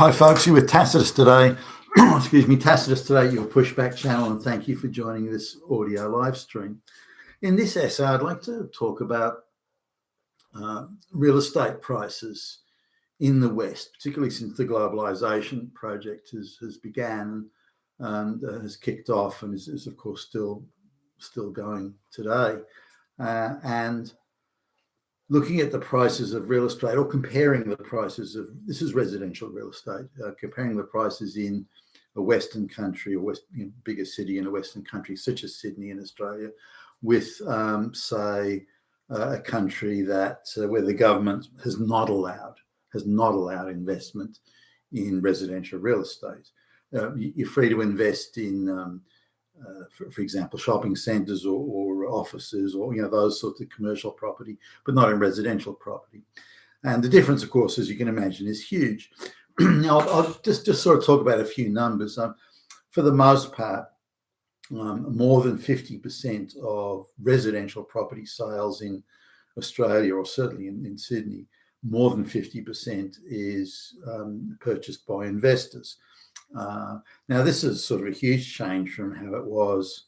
Hi, folks. You with Tacitus today. Excuse me, Tacitus today, your pushback channel, and thank you for joining this audio live stream. In this essay, I'd like to talk about real estate prices in the West, particularly since the globalization project has began and has kicked off and is of course still going today. And looking at the prices of real estate, or comparing the prices of, this is residential real estate, comparing the prices in a Western country or bigger city in a Western country such as Sydney in Australia with, say, a country that where the government has not allowed investment in residential real estate. You're free to invest in for example, shopping centres or offices or those sorts of commercial property, but not in residential property. And the difference, of course, as you can imagine, is huge. Now, I'll just sort of talk about a few numbers. For the most part, more than 50% of residential property sales in Australia, or certainly in Sydney, more than 50% is purchased by investors. Now, this is sort of a huge change from how it was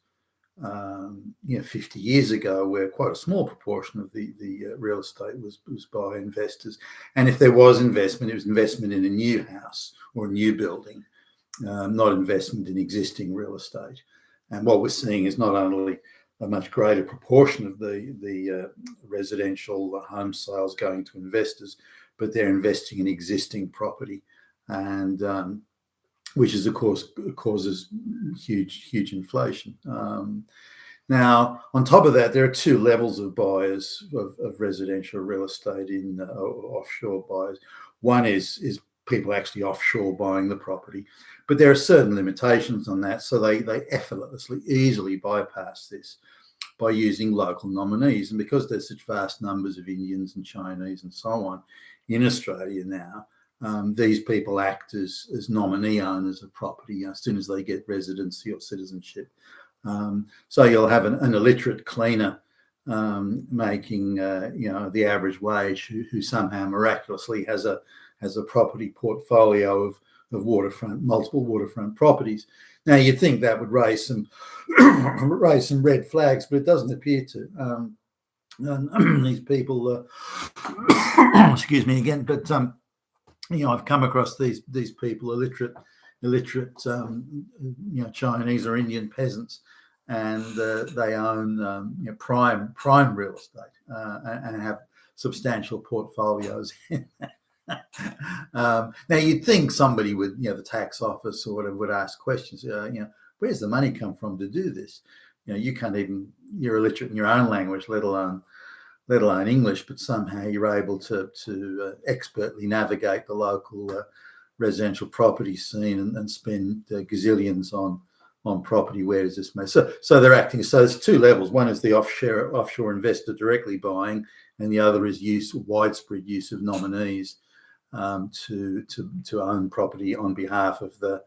50 years ago, where quite a small proportion of the real estate was by investors. And if there was investment, it was investment in a new house or a new building, not investment in existing real estate. And what we're seeing is not only a much greater proportion of the residential home sales going to investors, but they're investing in existing property, and which is, of course, causes huge inflation. Now, on top of that, there are two levels of buyers of residential real estate in offshore buyers. One is people actually offshore buying the property, but there are certain limitations on that, so they effortlessly, easily bypass this by using local nominees. And because there's such vast numbers of Indians and Chinese and so on in Australia now, these people act as nominee owners of property as soon as they get residency or citizenship. So you'll have an illiterate cleaner making the average wage who somehow miraculously has a property portfolio of multiple waterfront properties. Now, you'd think that would raise some red flags, but it doesn't appear to. These people, excuse me again, but I've come across these people, illiterate Chinese or Indian peasants, and they own prime real estate and have substantial portfolios. Now, you'd think somebody would, the tax office or whatever, would ask questions. Where's the money come from to do this? You can't even, you're illiterate in your own language, let alone English, but somehow you're able to expertly navigate the local residential property scene and spend gazillions on property. Where is this made? So they're acting. So there's two levels. One is the offshore investor directly buying, and the other is widespread use of nominees to own property on behalf of the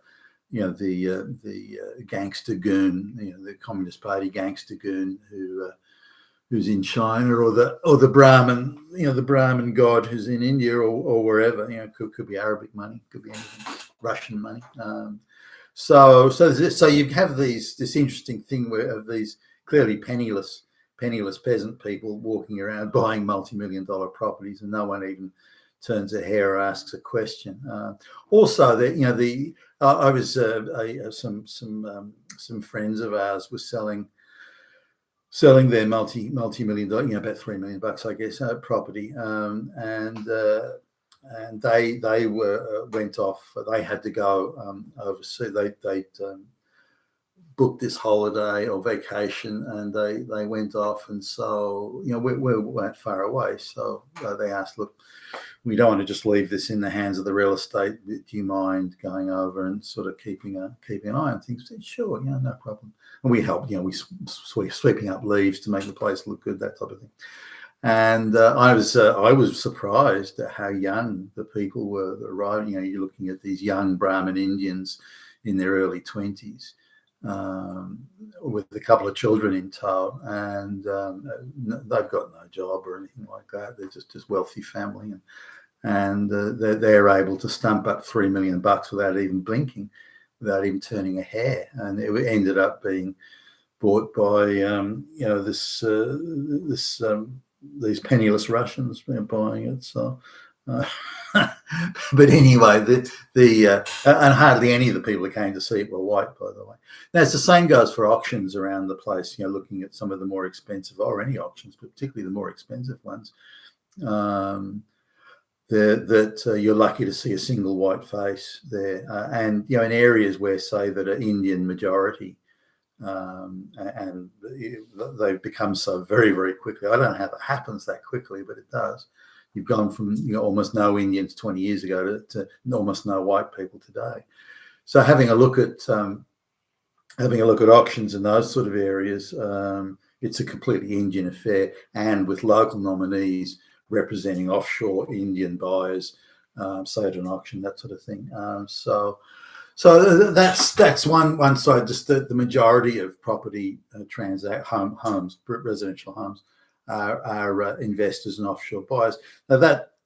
gangster goon, the Communist Party gangster goon who's in China, or the Brahmin, the Brahmin god who's in India or wherever. Could be Arabic money, could be anything, Russian money. So you have this interesting thing of these clearly penniless peasant people walking around buying multi-million-dollar properties, and no one even turns a hair or asks a question. Also, I was some friends of ours were selling their multi-million dollar, about $3 million, I guess, property, and they went off. They had to go overseas. They booked this holiday or vacation, and they went off, and so we weren't far away. So they asked, look, we don't want to just leave this in the hands of the real estate. Do you mind going over and sort of keeping an eye on things? Said, sure, no problem. And we helped, we sweeping up leaves to make the place look good, that type of thing. And I was surprised at how young the people were arriving. You're looking at these young Brahmin Indians in their early 20s. With a couple of children in tow, and they've got no job or anything like that. They're just wealthy family, and they're able to stump up $3 million without even blinking, without even turning a hair, and it ended up being bought by these penniless Russians buying it. So, but anyway, and hardly any of the people who came to see it were white, by the way. Now, it's the same goes for auctions around the place. Looking at some of the more expensive, or any auctions, but particularly the more expensive ones. You're lucky to see a single white face there, and in areas where, say, that are Indian majority. And they've become so very, very quickly. I don't know how that happens that quickly, but it does. You've gone from almost no Indians 20 years ago to almost no white people today. So having a look at auctions in those sort of areas, it's a completely Indian affair, and with local nominees representing offshore Indian buyers, say at an auction, that sort of thing. So that's one side. Just the majority of property homes, residential homes, are investors and offshore buyers. Now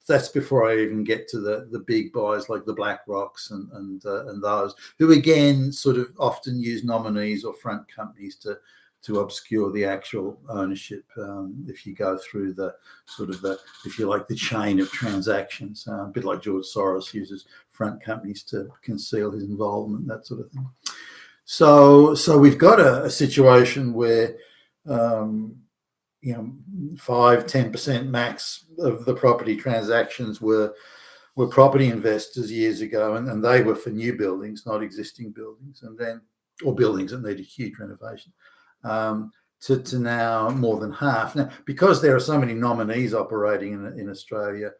that's before I even get to the big buyers like the BlackRocks and those who again sort of often use nominees or front companies to obscure the actual ownership. If you go through the sort of if you like, the chain of transactions, a bit like George Soros uses front companies to conceal his involvement, that sort of thing. So we've got a situation where 5-10% max of the property transactions were property investors years ago, and they were for new buildings, not existing buildings, or buildings that needed huge renovation. To now more than half. Now, because there are so many nominees operating in Australia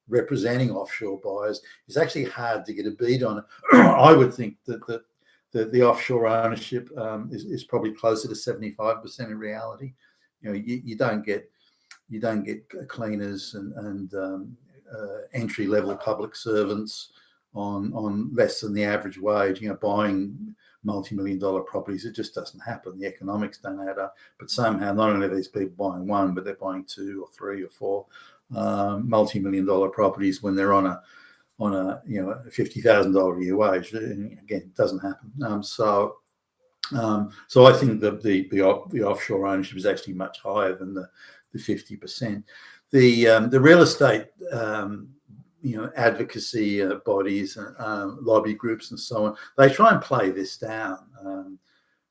representing offshore buyers, it's actually hard to get a bead on it. I would think that the offshore ownership is probably closer to 75% in reality. You don't get cleaners and entry level public servants on less than the average wage, buying multi-million-dollar properties. It just doesn't happen. The economics don't add up. But somehow, not only are these people buying one, but they're buying 2 or 3 or 4 multi-million-dollar properties when they're on a $50,000 a year wage. And again, it doesn't happen. So I think that the offshore ownership is actually much higher than the 50%. The real estate advocacy bodies, lobby groups, and so on, they try and play this down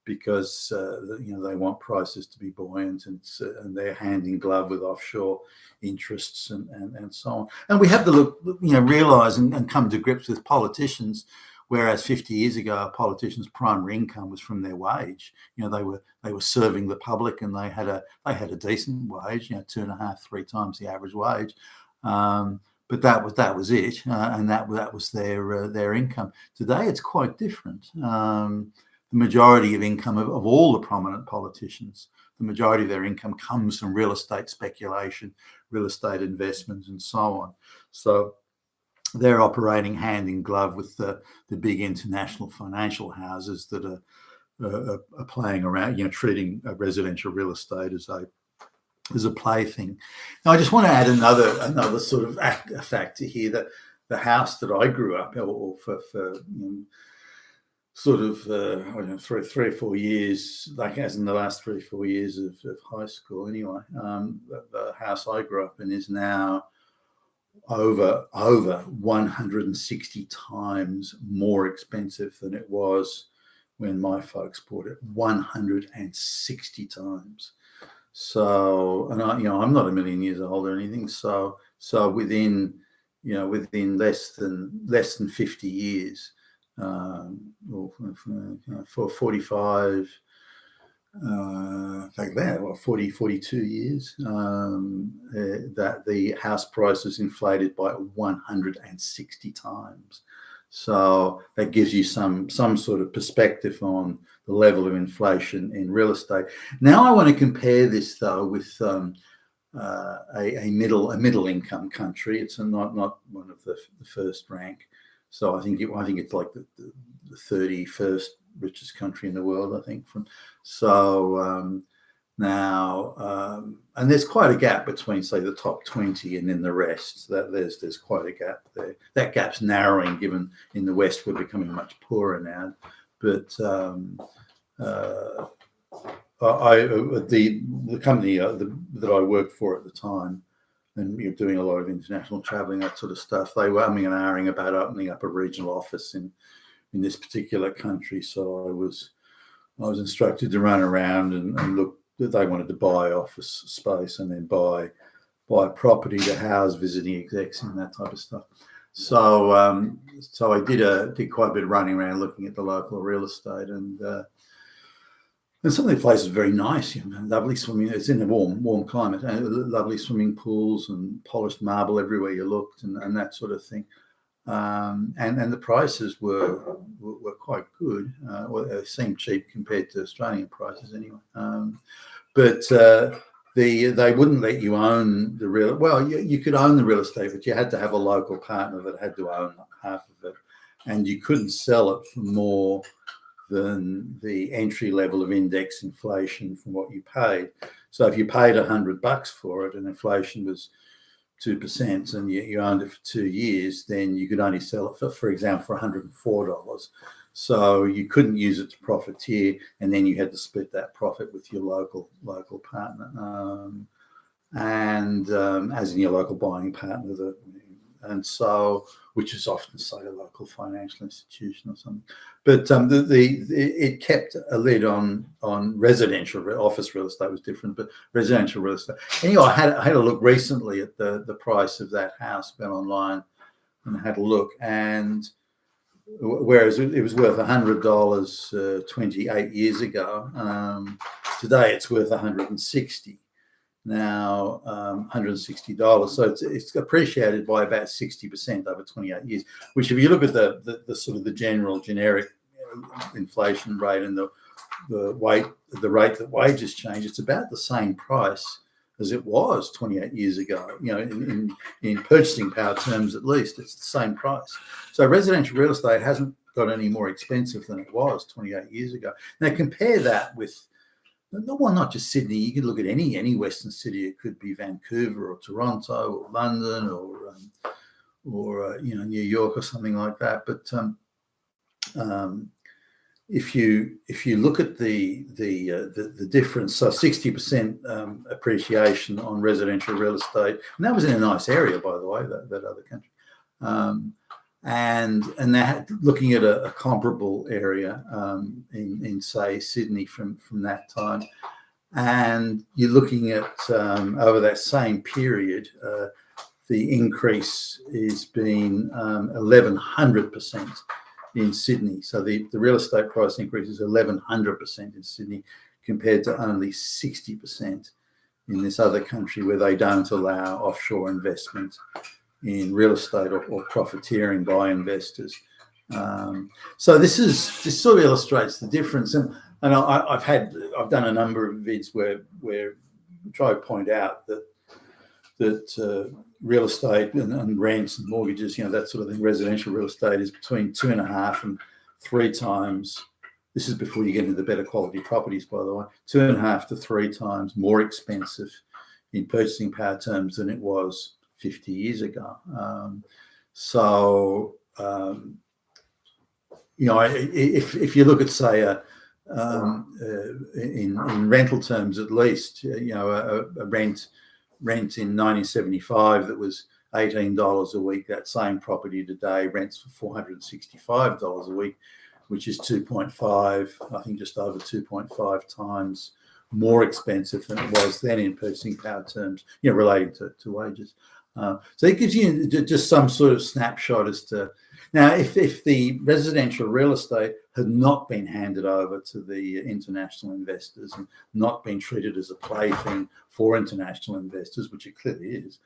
because they want prices to be buoyant, and they're hand in glove with offshore interests and so on. And we have to realize and come to grips with politicians. Whereas 50 years ago, a politician's primary income was from their wage. They were serving the public, and they had a decent wage, 2.5, 3 times the average wage. But that was it, and that was their income. Today, it's quite different. The majority of income of all the prominent politicians, the majority of their income comes from real estate speculation, real estate investments, and so on. So they're operating hand in glove with the big international financial houses that are playing around, treating residential real estate as a plaything. Now, I just want to add another sort of factor here, that the house that I grew up, or for sort of 3 or 4 years, like as in the last 3 or 4 years of high school, anyway, the house I grew up in is now over 160 times more expensive than it was when my folks bought it. 160 times. So, and I'm not a million years old or anything. So within less than 50 years, for 45, like that, 42 years, that the house prices inflated by 160 times. So that gives you some sort of perspective on the level of inflation in real estate. Now I want to compare this though with a middle income country. It's not one of the first rank. So I think it's like the 31st richest country in the world, I think. Now, and there's quite a gap between, say, the top 20 and then the rest. That there's quite a gap there. That gap's narrowing, given in the West we're becoming much poorer now. But the company that I worked for at the time, and you're doing a lot of international traveling, that sort of stuff, they were umming and ahhing about opening up a regional office in this particular country. So I was instructed to run around and look. They wanted to buy office space and then buy property to house visiting execs and that type of stuff. So so I did quite a bit of running around looking at the local real estate, and some of the places are very nice, lovely swimming. It's in a warm climate, lovely swimming pools and polished marble everywhere you looked, and that sort of thing. And the prices were quite good. Well, they seemed cheap compared to Australian prices anyway. But they wouldn't let you own the real. Well, you could own the real estate, but you had to have a local partner that had to own half of it, and you couldn't sell it for more than the entry level of index inflation from what you paid. So if you paid $100 for it and inflation was 2% and you owned it for 2 years, then you could only sell it for example, for $104. So you couldn't use it to profiteer, and then you had to split that profit with your local partner, as in your local buying partner. And so, which is often, say, a local financial institution or something. But it kept a lid on residential. Office real estate was different, but residential real estate. Anyway, I had a look recently at the price of that house. Went online and had a look, and whereas it was worth $100 28 years ago, today it's worth $160. Now, $160. So it's appreciated by about 60% over 28 years, which if you look at the sort of the general generic inflation rate and the rate that wages change, it's about the same price as it was 28 years ago. In purchasing power terms, at least, it's the same price. So residential real estate hasn't got any more expensive than it was 28 years ago. Now compare that with, well, not just Sydney. You could look at any Western city. It could be Vancouver or Toronto or London or New York or something like that. But if you look at the difference, so 60% appreciation on residential real estate, and that was in a nice area, by the way, that other country. And they're looking at a comparable area in say Sydney from that time, and you're looking at over that same period, the increase has been 1,100% in Sydney. So the real estate price increase is 1,100% in Sydney, compared to only 60% in this other country where they don't allow offshore investment in real estate or profiteering by investors. So this sort of illustrates the difference. And I've done a number of vids where I try to point out that real estate and rents and mortgages, that sort of thing, residential real estate is between 2.5 and 3 times. This is before you get into the better quality properties, by the way, 2.5 to 3 times more expensive in purchasing power terms than it was 50 years ago. If you look at, say, in rental terms, at least, a rent in 1975 that was $18 a week, that same property today rents for $465 a week, which is 2.5, I think just over 2.5 times more expensive than it was then in purchasing power terms, relating to wages. So it gives you just some sort of snapshot as to, now if the residential real estate had not been handed over to the international investors and not been treated as a plaything for international investors, which it clearly is,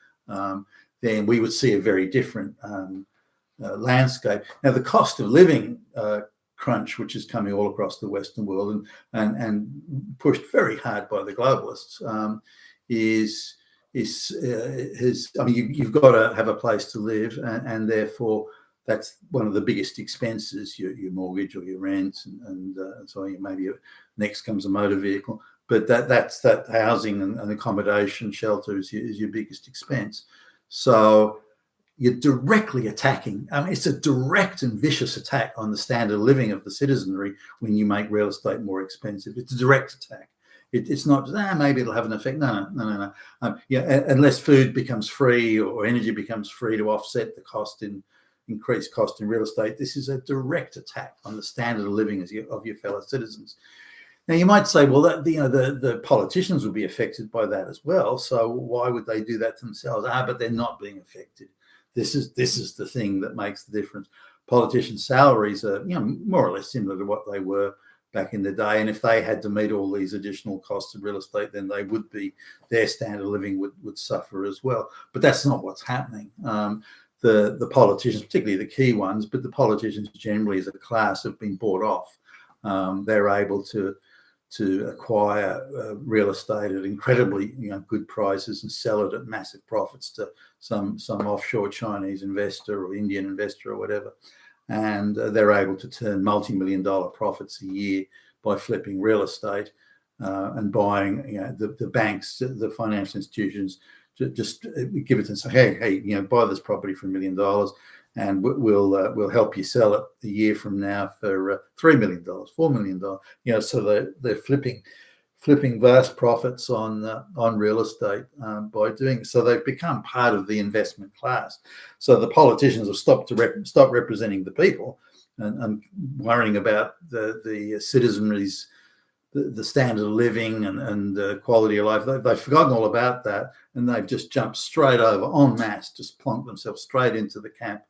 then we would see a very different landscape. Now the cost of living crunch, which is coming all across the Western world and pushed very hard by the globalists, you've got to have a place to live, and therefore that's one of the biggest expenses, your mortgage or your rent, and so maybe next comes a motor vehicle. but that housing and accommodation, shelter is your biggest expense. So you're directly attacking. I mean, it's a direct and vicious attack on the standard of living of the citizenry when you make real estate more expensive. It's a direct attack. It's not just, maybe it'll have an effect. No. Unless food becomes free or energy becomes free to offset the increased cost in real estate, this is a direct attack on the standard of living of your fellow citizens. Now, you might say, well, the politicians will be affected by that as well. So why would they do that to themselves? But they're not being affected. This is the thing that makes the difference. Politicians' salaries are, more or less similar to what they were back in the day. And if they had to meet all these additional costs of real estate, then their standard of living would suffer as well. But that's not what's happening. The politicians, particularly the key ones, but the politicians generally as a class have been bought off. They're able to acquire real estate at incredibly good prices and sell it at massive profits to some offshore Chinese investor or Indian investor or whatever, and they're able to turn multi-million-dollar profits a year by flipping real estate and buying. The banks, the financial institutions just give it and say, hey, buy this property for $1 million. And we'll help you sell it a year from now for $3 million, $4 million. So they're flipping vast profits on real estate by doing it. So they've become part of the investment class. So the politicians have stopped representing the people and worrying about the citizenry's the standard of living and the quality of life. They've forgotten all about that, and they've just jumped straight over en masse, just plonked themselves straight into the camp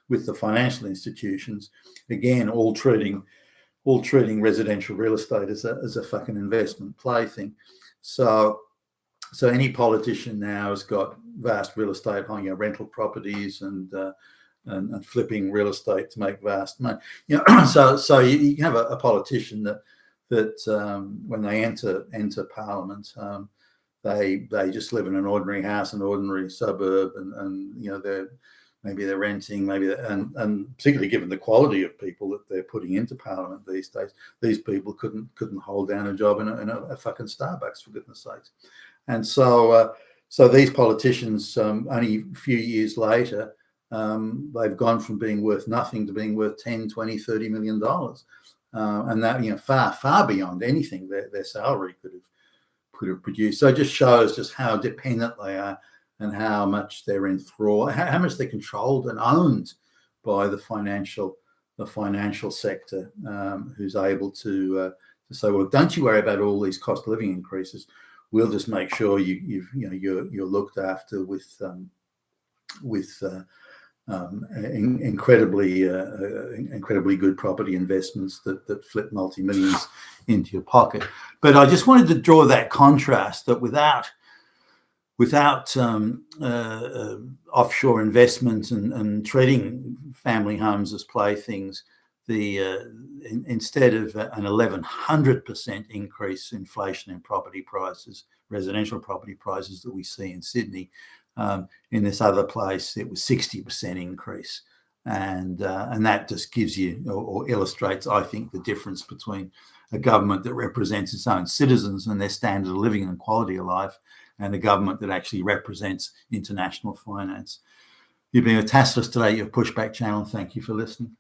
with the financial institutions, again, all treating residential real estate as a fucking investment plaything. So any politician now has got vast real estate, rental properties and flipping real estate to make vast money. So you can have a politician that when they enter Parliament, they just live in an ordinary house, an ordinary suburb, and they're renting, and particularly given the quality of people that they're putting into Parliament these days, these people couldn't hold down a job in a fucking Starbucks, for goodness sakes. And so these politicians, only a few years later, they've gone from being worth nothing to being worth 10, 20, $30 million. And that, far beyond anything their salary could have produced. So it just shows just how dependent they are and how much they're enthralled, how much they're controlled and owned by the financial sector, who's able to say, well, don't you worry about all these cost of living increases. We'll just make sure you're looked after with incredibly good property investments that flip multi-millions into your pocket. But I just wanted to draw that contrast that without offshore investment and treating family homes as playthings, instead of an 1,100% increase inflation in property prices, residential property prices that we see in Sydney, in this other place it was 60% increase, and that just gives you or illustrates, I think, the difference between a government that represents its own citizens and their standard of living and quality of life, and a government that actually represents international finance. You've been with Tacitus today, your Pushback channel. Thank you for listening.